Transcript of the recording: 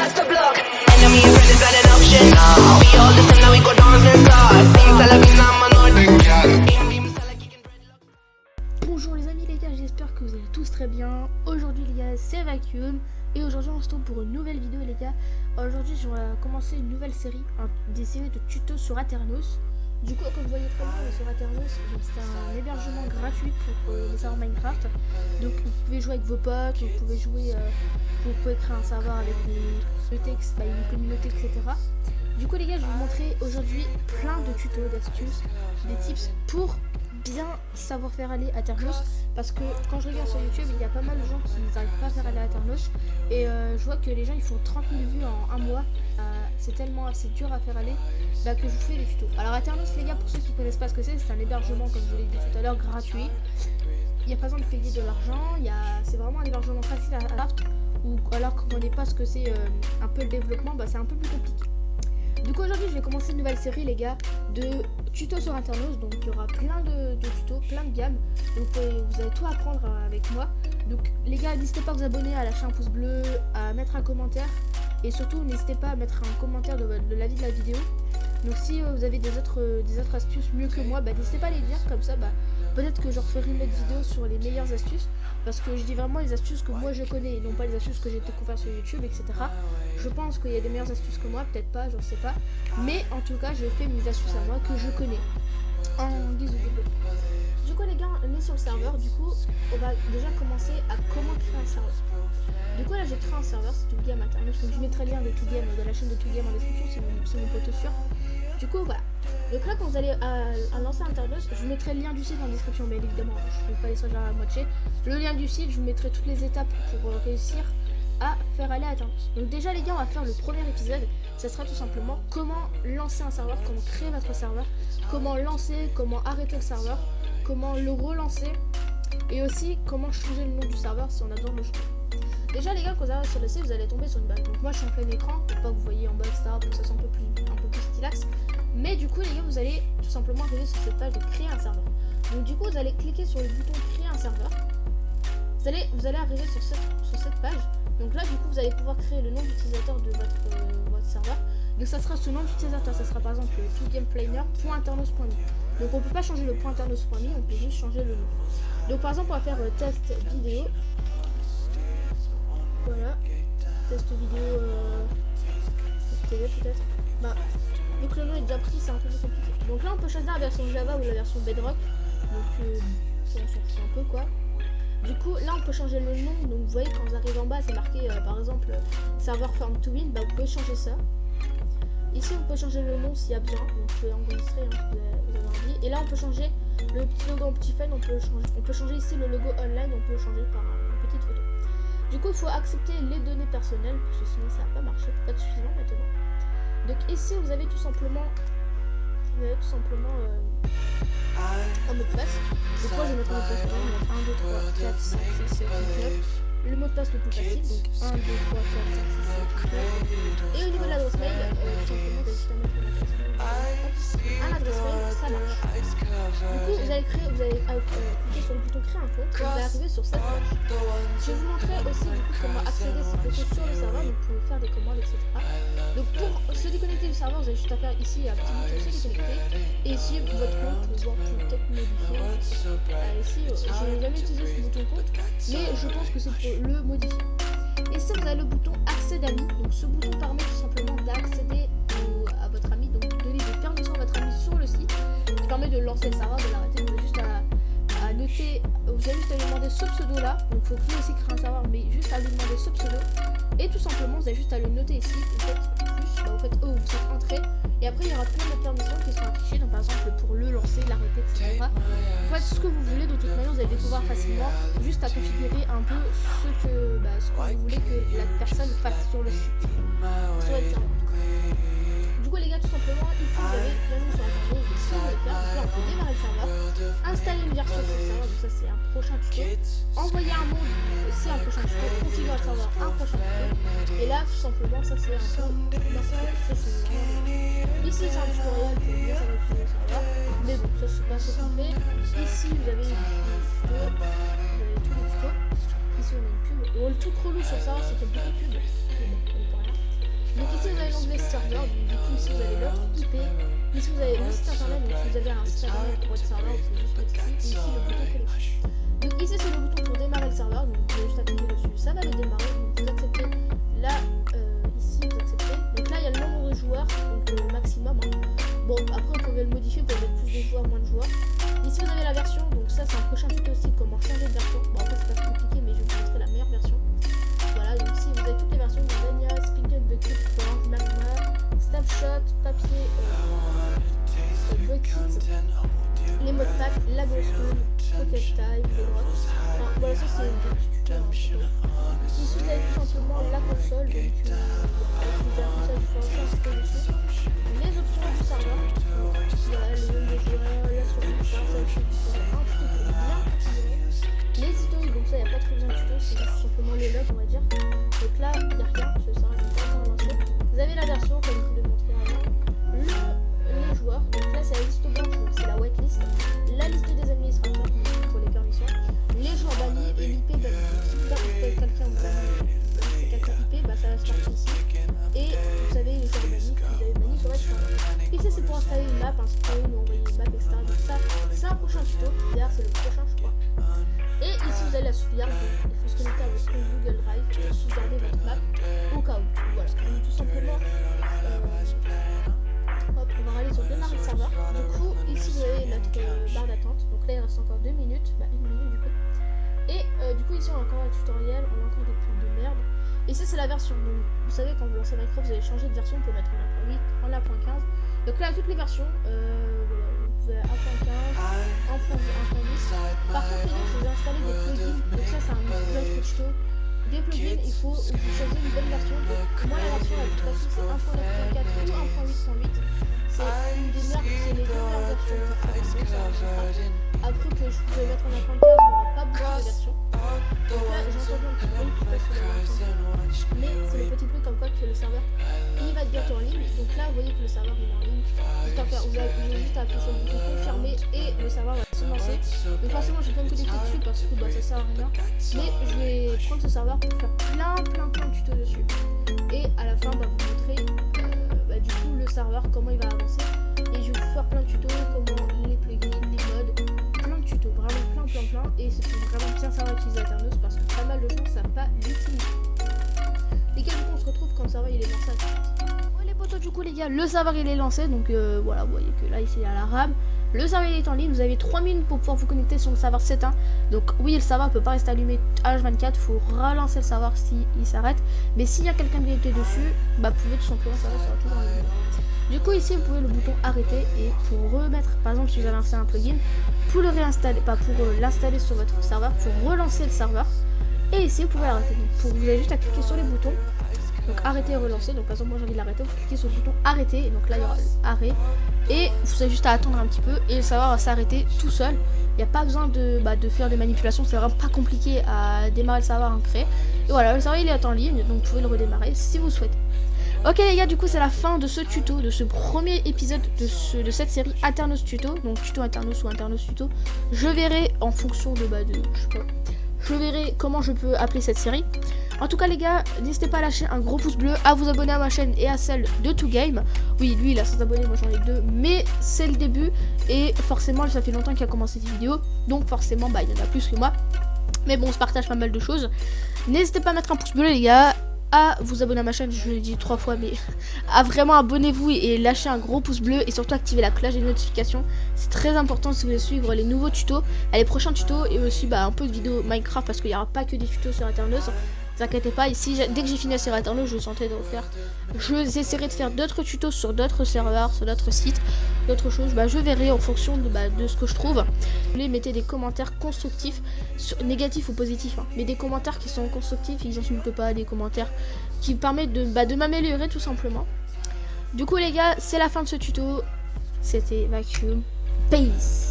across the block. Enemy and friend is not an option. We all the same, now we go dancing stars. Sing Salavina, man, Bonjour les amis les gars, j'espère que vous allez tous très bien. Aujourd'hui les gars, c'est Vacuum. Et aujourd'hui on se retrouve pour une nouvelle vidéo les gars. Aujourd'hui je vais commencer une nouvelle série, des séries de tutos sur Aternos. Du coup comme vous voyez très bien sur Aternos, c'est un hébergement gratuit pour les serveurs Minecraft. Donc vous pouvez jouer avec vos potes, vous pouvez jouer, vous pouvez créer un serveur avec une communauté, etc. Du coup les gars, je vais vous montrer aujourd'hui plein de tutos, d'astuces, des tips pour bien savoir faire aller à Aternos, parce que quand je regarde sur YouTube il y a pas mal de gens qui n'arrivent pas à faire aller à Aternos et je vois que les gens ils font 30 000 vues en un mois. C'est tellement assez dur à faire aller que je vous fais des tutos. Alors Aternos les gars, pour ceux qui ne connaissent pas ce que c'est un hébergement comme je vous l'ai dit tout à l'heure gratuit. Il n'y a pas besoin de payer de l'argent, c'est vraiment un hébergement facile à craft, ou alors quand on connaît pas ce que c'est un peu le développement, c'est un peu plus compliqué. Du coup aujourd'hui je vais commencer une nouvelle série les gars de tutos sur Aternos. Donc il y aura plein de tutos, plein de gammes. Donc vous allez tout apprendre avec moi. Donc les gars, n'hésitez pas à vous abonner, à lâcher un pouce bleu, à mettre un commentaire. Et surtout n'hésitez pas à mettre un commentaire de l'avis de la vidéo. Donc si vous avez des autres astuces mieux que moi, n'hésitez pas à les dire, comme ça peut-être que je referai une autre vidéo sur les meilleures astuces. Parce que je dis vraiment les astuces que moi je connais et non pas les astuces que j'ai découvert sur YouTube, etc. Je pense qu'il y a des meilleures astuces que moi, peut-être pas, j'en sais pas. Mais en tout cas, je fais mes astuces à moi que je connais en guise de développement. Du coup les gars, on est sur le serveur. Du coup, on va déjà commencer à comment créer un serveur. Du coup là, j'ai créé un serveur, c'est tout game Aternos. Donc je mettrai le lien de tout game de la chaîne de tout game en description, c'est mon pote sûr. Du coup voilà. Donc là, quand vous allez à lancer Aternos, je vous mettrai le lien du site en description, mais évidemment, je ne vais pas laisser ça à la moitié. Le lien du site, je vous mettrai toutes les étapes pour réussir à faire aller à Aternos. Donc déjà les gars, on va faire le premier épisode. Ça sera tout simplement comment lancer un serveur, comment créer votre serveur, comment lancer, comment arrêter le serveur, comment le relancer, et aussi comment changer le nom du serveur si on a besoin de le changer. Déjà les gars, quand vous arrivez sur le site, vous allez tomber sur une page. Donc moi je suis en plein écran, pour pas que vous voyez en bas etc, pour que ça soit un peu plus stylax. Mais du coup les gars, vous allez tout simplement arriver sur cette page de créer un serveur. Donc du coup vous allez cliquer sur le bouton créer un serveur. Vous allez arriver sur cette page. Donc là du coup vous allez pouvoir créer le nom d'utilisateur de votre serveur. Donc ça sera ce nom d'utilisateur, ça sera par exemple toutgameplaner.aternos.me. Donc on peut pas changer le .aternos.me, on peut juste changer le nom. Donc par exemple on va faire test vidéo. Voilà, test vidéo TV peut-être. Vu que le nom est déjà pris, c'est un peu plus compliqué. Donc là on peut choisir la version Java ou la version Bedrock. Donc on s'en fout un peu quoi. Du coup là on peut changer le nom. Donc vous voyez quand vous arrivez en bas c'est marqué par exemple serveur form to win, vous pouvez changer ça. Ici on peut changer le nom s'il y a besoin, donc vous pouvez enregistrer si vous avez envie. Et là on peut changer le petit logo en petit fun, on peut changer ici le logo online, on peut le changer par une petite photo. Du coup il faut accepter les données personnelles, parce que sinon ça va pas marcher, pas de suffisant maintenant. Donc ici vous avez tout simplement un mot de passe. Donc moi je vais mettre un mot de passe, on va mettre 1, 2, 3, 4, 5, 6, 7, 8, 9. Le mot de passe le plus facile, donc 1, 2, 3, 4, 5, 6, 7, 8, 9. Et au niveau de l'adresse mail, tout simplement vous allez juste mettre un adresse mail, ça marche. Du coup vous allez cliquer sur le bouton créer un compte et vous allez arriver sur cette page. Je vais vous montrer aussi du coup comment accéder à ces photos sur le serveur, donc vous pouvez faire des commandes, etc. Donc pour se déconnecter du serveur, vous avez juste à faire ici un petit bouton se déconnecter et ici votre compte pour voir peut-être modifier. Ici je n'ai jamais utilisé ce bouton compte, mais je pense que c'est pour le modifier. Et ça vous avez le bouton accès d'amis. Donc ce bouton permet tout simplement d'accéder à votre ami, donc donner des permissions à votre ami sur le site, qui permet de lancer le serveur, de l'arrêter. Vous avez juste à noter, vous avez juste à lui demander ce pseudo là. Donc il faut plus aussi créer un serveur, mais juste à lui demander ce pseudo. Et tout simplement vous avez juste à le noter ici. Vous faites plus, vous faites O, vous faites entrée. Et après il y aura plein de permissions qui seront affichées, donc par exemple pour le lancer, l'arrêter, etc. Vous faites ce que vous voulez, de toute manière vous allez découvrir facilement, juste à configurer un peu ce que vous voulez que la personne fasse sur le site, sur votre serveur. Du coup les gars, tout simplement ici vous avez bienvenue sur Aternos. Donc ce que vous voulez faire, là on peut démarrer le serveur, installer une version sur le serveur, donc ça c'est un prochain tuto, envoyer un monde, c'est un prochain tuto, configurer le serveur, un prochain tuto. Et là tout simplement ça c'est un peu ça c'est vraiment ici c'est un tutoriel pour bien savoir utiliser le serveur, mais bon ça c'est pas ce qu'on fait. Ici vous avez tous les tutos, ici on a une pub. Bon, le truc relou sur ça c'est qu'il y a beaucoup de pubs, mais bon, on peut rien. Donc ici vous avez l'onglet serveur, donc du coup ici vous avez l'autre IP, ici vous avez le site internet, donc si vous avez un site internet pour votre serveur, vous pouvez juste mettre ici, et ici le bouton connexion. Donc ici c'est le bouton pour démarrer le serveur, donc vous pouvez juste appuyer dessus, ça va le démarrer, donc vous acceptez là, ici vous acceptez, donc là il y a le nombre de joueurs, donc le maximum, hein. Bon après vous pouvez le modifier pour mettre plus de joueurs, moins de joueurs. Ici vous avez la version, donc ça c'est un prochain tuto aussi, comment changer de version, bon après c'est pas compliqué mais je vais vous montrer la meilleure version. Voilà, donc ici vous avez toutes les versions, donc Dania, Speak Up, Bucket, Forge, Magma, Snapshot, papier, bucket, les modes pack, la grosse room, Pocket Type, les droits. Enfin voilà, ça c'est des petits tutos. Ici vous avez tout simplement la console, donc vous gérez tout ça, vous faites un petit peu dessus. Les options du serveur, voilà, le nombre de joueurs, la survie, ça c'est un truc bien configuré. Les historiques, donc ça il n'y a pas trop besoin de tuto, c'est juste simplement les logs on va dire. Donc là il n'y a rien, ce sera une version lancée. Vous avez la version comme je vous l'ai montré avant. Les joueurs, donc là c'est la liste blanche, donc c'est la whitelist. La liste des administrateurs pour les permissions. Les joueurs bannis et l'IP banni. Donc si vous avez quelqu'un c'est quelqu'un IP, bah ça va se marquer ici. Et vous savez les joueurs bannis que vous avez bannis sur votre serveur. Ici c'est pour installer une map, un spawn, envoyer une map, etc. Donc ça c'est un prochain tuto, d'ailleurs c'est le prochain je crois. Et ici vous avez la sauvegarde, donc il faut se connecter à votre compte Google Drive pour sauvegarder votre map au cas où. Voilà, donc tout simplement, hop, on va aller sur démarrer le serveur. Du coup, ici vous avez notre barre d'attente, donc là il reste encore 2 minutes, bah 1 minute du coup. Et du coup ici on a encore un tutoriel, on a encore des pubs de merde. Et ça c'est la version, donc vous savez quand vous lancez Minecraft vous allez changer de version, vous pouvez mettre en 1.8, en 1.15. Donc là toutes les versions, voilà, vous pouvez 1.15, 1.10. Par contre les autres vous installez des plugins, donc ça c'est un autre tuto. Des plugins, il faut vous choisir une bonne version. Moi la version la plus facile c'est 1.9.4 ou 1.8.8. C'est une des meilleures, c'est les deux meilleures versions pour faire un. Après que je pouvais mettre en 1.15, il n'y aura pas beaucoup de versions. Donc là j'ai entendu un petit bruit, je sais pas si vous l'avez entendu. Mais c'est le petit bruit comme quoi que le serveur il va être bientôt en ligne. Donc là vous voyez que le serveur il est en ligne. Vous avez juste à appuyer sur le bouton confirmer et le serveur va se lancer. Donc forcément je vais pas me connecter dessus parce que bah, ça sert à rien. Mais je vais prendre ce serveur pour faire plein de tutos dessus. Et à la fin bah, vous montrer du coup le serveur comment il va avancer. Et je vais vous faire plein de tutos, comment les plugins, les modes, plein de tutos, vraiment plein. Et c'est pour vraiment bien savoir utiliser Aternos parce que pas mal de gens savent pas l'utiliser. Les gars, du coup on se retrouve quand le serveur il est lancé. Ouais les potos, du coup les gars, le serveur il est lancé. Donc voilà, vous voyez que là ici il y a la RAM. Le serveur il est en ligne, vous avez 3 minutes pour pouvoir vous connecter sur le serveur 7.1. Donc oui, le serveur peut pas rester allumé H24, il faut relancer le serveur s'il s'arrête. Mais s'il y a quelqu'un qui était dessus, bah vous pouvez tout simplement ça sera toujours en ligne. Du coup ici vous pouvez le bouton arrêter et pour remettre, par exemple si vous avez installé un plugin, pour le réinstaller, pas pour l'installer sur votre serveur, pour relancer le serveur. Et ici vous pouvez l'arrêter. Donc vous avez juste à cliquer sur les boutons. Donc arrêter et relancer. Donc par exemple moi j'ai envie de l'arrêter, vous cliquez sur le bouton arrêter et donc là il y aura arrêt. Et vous avez juste à attendre un petit peu et le serveur va s'arrêter tout seul. Il n'y a pas besoin de faire des manipulations, c'est vraiment pas compliqué à démarrer le serveur en créer. Et voilà, le serveur il est en ligne, donc vous pouvez le redémarrer si vous souhaitez. Ok les gars, du coup c'est la fin de ce tuto, de ce premier épisode de cette série Aternos Tuto. Donc tuto Aternos ou Aternos Tuto. Je verrai en fonction de je sais pas. Je verrai comment je peux appeler cette série. En tout cas les gars, n'hésitez pas à lâcher un gros pouce bleu, à vous abonner à ma chaîne et à celle de 2Game. Oui, lui il a 100 abonnés, moi j'en ai 2, mais c'est le début. Et forcément ça fait longtemps qu'il a commencé cette vidéo, donc forcément il y en a plus que moi. Mais bon, on se partage pas mal de choses. N'hésitez pas à mettre un pouce bleu les gars, à vous abonner à ma chaîne, je l'ai dit 3 fois, mais à vraiment abonnez-vous et lâchez un gros pouce bleu et surtout activez la cloche des notifications. C'est très important si vous voulez suivre les nouveaux tutos, les prochains tutos et aussi un peu de vidéos Minecraft parce qu'il n'y aura pas que des tutos sur Aternos. Ne vous inquiétez pas, ici dès que j'ai fini sur Aternos, je sentais de refaire. J'essaierai de faire d'autres tutos sur d'autres serveurs, sur d'autres sites, d'autres choses. Je verrai en fonction de ce que je trouve. Vous mettez des commentaires constructifs, négatifs ou positifs, hein, mais des commentaires qui sont constructifs, ils n'insultent pas, des commentaires qui permettent de m'améliorer tout simplement. Du coup les gars, c'est la fin de ce tuto. C'était Vacuum. Peace.